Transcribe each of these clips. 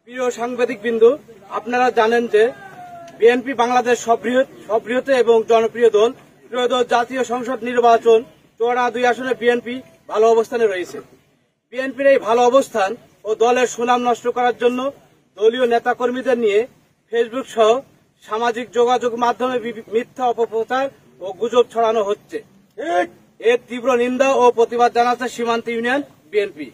প্রিয় সাংবাদিকবৃন্দ, আপনারা জানেন যে বিএনপি বাংলাদেশ সববৃহৎ এবং জনপ্রিয় দল। ত্রয়োদশ জাতীয় সংসদ নির্বাচন চুয়াডাঙ্গা 2 আসনে বিএনপি ভালো অবস্থানে রয়েছে। বিএনপির এই ভালো অবস্থান ও দলের সুনাম নষ্ট করার জন্য দলীয় নেতাকর্মীদের নিয়ে ফেসবুক সহ সামাজিক যোগাযোগ মাধ্যমে মিথ্যা অপপ্রচার ও গুজব ছড়ানো হচ্ছে। এর তীব্র নিন্দা ও প্রতিবাদ জানাচ্ছে সীমান্ত ইউনিয়ন বিএনপি।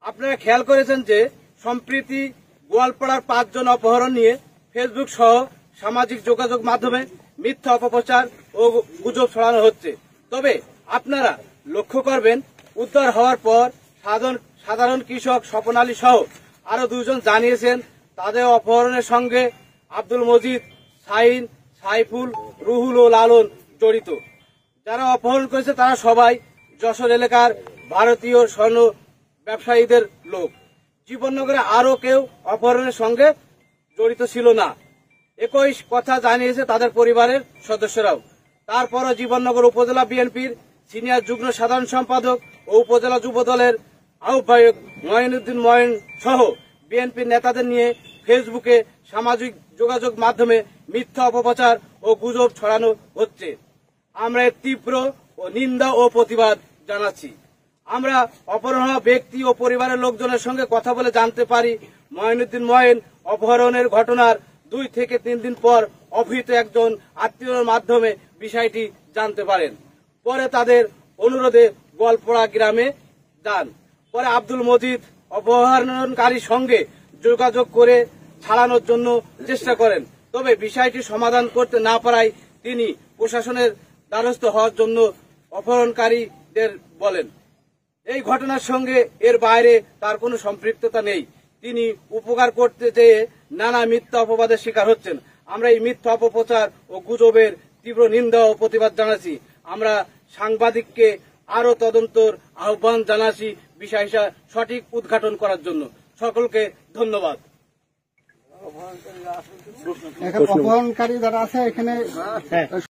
আপনারা খেয়াল করেছেন যে সম্প্রতি গোয়ালপাড়ার 5 জন অপহরণ নিয়ে ফেসবুক সহ সামাজিক যোগাযোগ মাধ্যমে মিথ্যা অপপ্রচার ও গুজব ছড়ানো হচ্ছে। তবে আপনারা লক্ষ্য করবেন, উদ্ধার হওয়ার পর সাধারণ কৃষক স্বপন আলী সহ আরো 2 জন জানিয়েছেন তাদের অপহরণের সঙ্গে আব্দুল মজিদ, শাহিন, সাইফুল, রুহুল ও লালন জড়িত। যারা অপহরণ করেছে তারা সবাই যশোর এলাকার ভারতীয় স্বর্ণ ব্যবসায়ীদের লোক। জীবননগরে আরো কেউ অপহরণের সঙ্গে জড়িত ছিল না, একই কথা জানিয়েছে তাদের পরিবারের সদস্যরাও। তারপরও জীবননগর উপজেলা বিএনপির সিনিয়র যুগ্ম সাধারণ সম্পাদক ও উপজেলা যুব দলের আহ্বায়ক মঈনুদ্দিন মঈন সহ বিএনপির নেতাদের নিয়ে ফেসবুকে সামাজিক যোগাযোগ মাধ্যমে মিথ্যা অপপ্রচার ও গুজব ছড়ানো হচ্ছে। আমরা এর তীব্র ও নিন্দা ও প্রতিবাদ জানাচ্ছি। আমরা অপহরণ হওয়া ব্যক্তি ও পরিবারের লোকজনের সঙ্গে কথা বলে জানতে পারি, মঈনুদ্দিন মঈন অপহরণের ঘটনার 2 থেকে 3 দিন পর অভিহিত একজন আত্মীয়র মাধ্যমে বিষয়টি জানতে পারেন। পরে তাদের অনুরোধে গোয়ালপাড়া গ্রামে যান। পরে আব্দুল মজিদ অপহরণকারীর সঙ্গে যোগাযোগ করে ছাড়ানোর জন্য চেষ্টা করেন। তবে বিষয়টি সমাধান করতে না পারায় তিনি প্রশাসনের দ্বারস্থ হওয়ার জন্য অপহরণকারীদের বলেন। এই ঘটনার সঙ্গে এর বাইরে তার কোনো সম্পৃক্ততা নেই। তিনি উপকার করতে চেয়ে নানা মিথ্যা অপবাদের শিকার হচ্ছেন। আমরা এই মিথ্যা অপপ্রচার ও গুজবের তীব্র নিন্দা ও প্রতিবাদ জানাচ্ছি। আমরা সাংবাদিককে আরো তদন্তর আহ্বান জানাচ্ছি বিষয়টা সঠিক উদ্ঘাটন করার জন্য। সকলকে ধন্যবাদ। অপহরণকারী যারা আছে এখানে